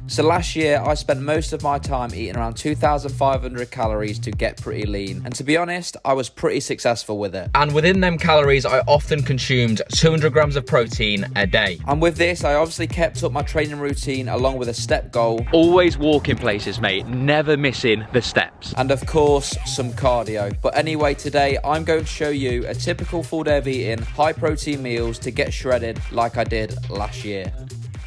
So last year, I spent most of my time eating around 2,500 calories to get pretty lean. And to be honest, I was pretty successful with it. And within them calories, I often consumed 200 grams of protein a day. And with this, I obviously kept up my training routine along with a step goal. Always walking places, mate. Never missing the steps. And of course, some cardio. But anyway, today, I'm going to show you a typical full day of eating high protein meals to get shredded like I did last year.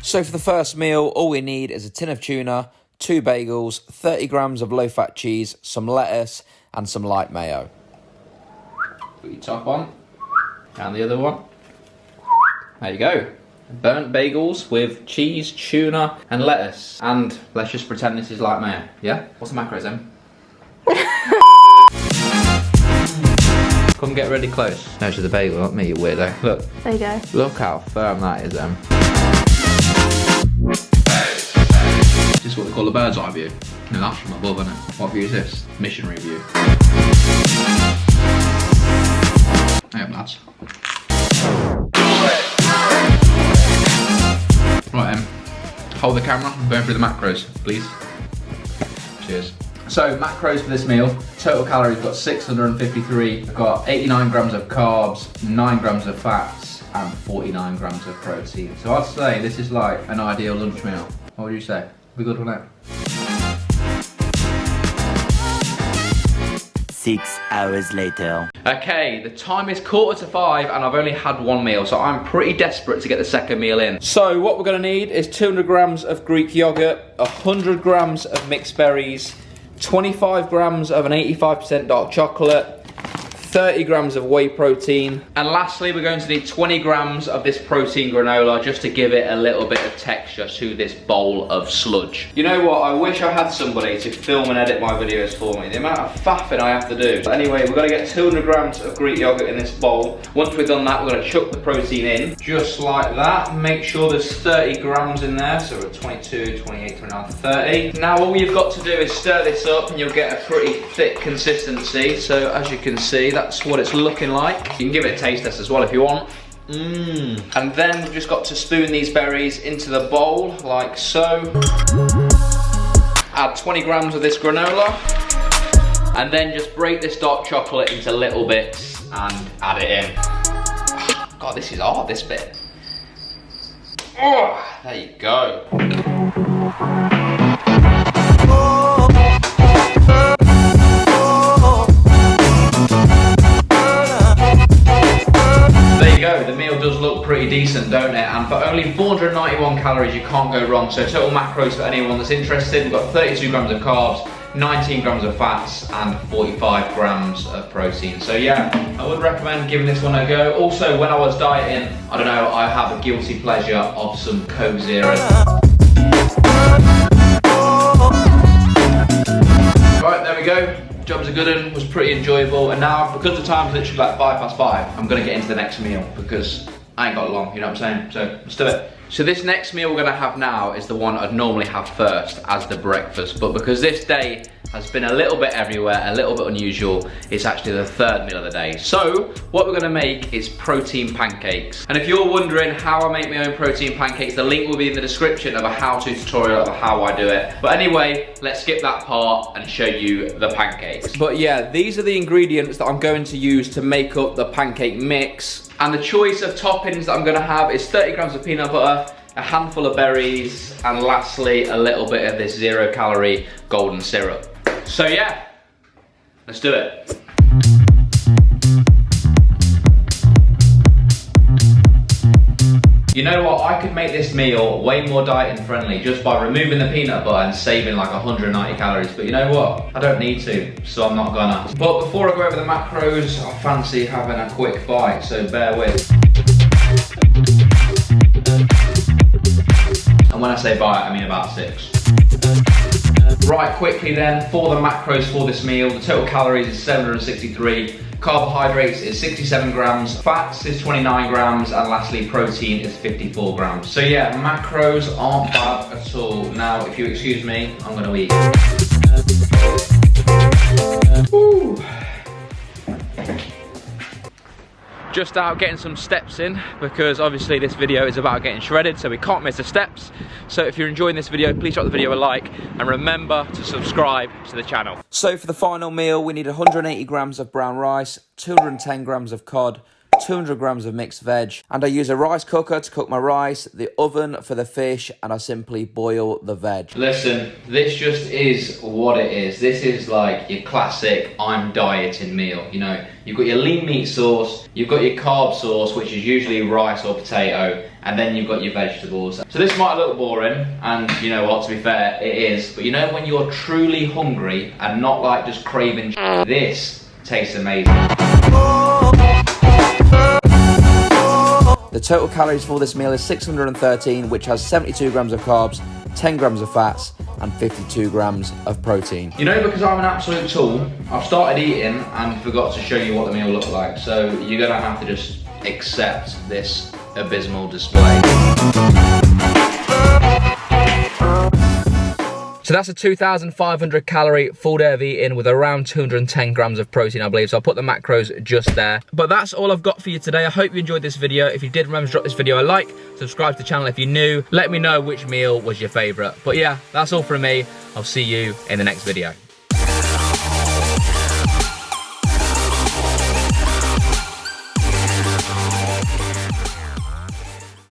So for the first meal, all we need is a tin of tuna, 2 bagels, 30 grams of low-fat cheese, some lettuce, and some light mayo. Put your top on, and the other one. There you go. Burnt bagels with cheese, tuna, and lettuce. And let's just pretend this is light mayo, yeah? What's the macros, Em? Come get really close. No, to the bagel, not me, you weirdo. Look. There you go. Look how firm that is, Em. This is what they call a bird's eye view. No, that's from above, isn't it? What view is this? Missionary view. Hey up, lads. Right, hold the camera. I'm going through the macros, please. Cheers. So, macros for this meal. Total calories, got 653. I've got 89 grams of carbs, 9 grams of fats, and 49 grams of protein. So I'd say this is like an ideal lunch meal. What would you say? We good on it? 6 hours later. Okay, the time is 4:45 and I've only had one meal, so I'm pretty desperate to get the second meal in. So what we're gonna need is 200 grams of Greek yogurt, 100 grams of mixed berries, 25 grams of an 85% dark chocolate, 30 grams of whey protein, and lastly we're going to need 20 grams of this protein granola just to give it a little bit of texture to this bowl of sludge. You know what, I wish I had somebody to film and edit my videos for me. The amount of faffing I have to do. But anyway, we're gonna get 200 grams of Greek yogurt in this bowl. Once we've done that, we're gonna chuck the protein in, just like that. Make sure there's 30 grams in there, so we're at 22, 28, 29, 30. Now all you've got to do is stir this up and you'll get a pretty thick consistency. So as you can see, that's what it's looking like. You can give it a taste test as well if you want. And then we've just got to spoon these berries into the bowl, like so. Add 20 grams of this granola. And then just break this dark chocolate into little bits and add it in. God, this is hard, this bit. Oh, there you go. The meal does look pretty decent, don't it? And for only 491 calories, you can't go wrong. So total macros for anyone that's interested, we've got 32 grams of carbs, 19 grams of fats, and 45 grams of protein. So yeah, I would recommend giving this one a go. Also, when I was dieting, I don't know, I have a guilty pleasure of some Coke Zero. Right, there we go. Job's a good one, was pretty enjoyable, and now because the time's literally like 5:05, I'm gonna get into the next meal because I ain't got long, you know what I'm saying? So let's do it. So this next meal we're gonna have now is the one I'd normally have first as the breakfast, but because this day has been a little bit everywhere, a little bit unusual, it's actually the third meal of the day. So what we're gonna make is protein pancakes. And if you're wondering how I make my own protein pancakes, the link will be in the description of a how-to tutorial of how I do it. But anyway, let's skip that part and show you the pancakes. But yeah, these are the ingredients that I'm going to use to make up the pancake mix. And the choice of toppings that I'm gonna have is 30 grams of peanut butter, a handful of berries, and lastly, a little bit of this 0-calorie golden syrup. So yeah, let's do it. You know what, I could make this meal way more dieting friendly just by removing the peanut butter and saving like 190 calories, but you know what, I don't need to, so I'm not gonna. But before I go over the macros, I fancy having a quick bite, so bear with. And when I say bite, I mean about 6. Right, quickly then, for the macros for this meal, the total calories is 763, carbohydrates is 67 grams, fats is 29 grams, and lastly protein is 54 grams. So yeah, macros aren't bad at all. Now, if you excuse me, I'm gonna eat. Woo. Just out getting some steps in, because obviously this video is about getting shredded, so we can't miss the steps. So if you're enjoying this video, please drop the video a like, and remember to subscribe to the channel. So for the final meal, we need 180 grams of brown rice, 210 grams of cod, 200 grams of mixed veg, and I use a rice cooker to cook my rice, the oven for the fish, and I simply boil the veg. Listen, this just is what it is. This is like your classic I'm dieting meal. You know, you've got your lean meat sauce, you've got your carb sauce, which is usually rice or potato, and then you've got your vegetables. So this might look boring, and you know what, to be fair, it is. But you know when you're truly hungry and not like just craving this tastes amazing. The total calories for this meal is 613, which has 72 grams of carbs, 10 grams of fats, and 52 grams of protein. You know, because I'm an absolute tool, I've started eating and forgot to show you what the meal looked like. So you're gonna have to just accept this abysmal display. So that's a 2,500 calorie full day of eating with around 210 grams of protein, I believe. So I'll put the macros just there. But that's all I've got for you today. I hope you enjoyed this video. If you did, remember to drop this video a like, subscribe to the channel if you're new. Let me know which meal was your favorite. But yeah, that's all from me. I'll see you in the next video.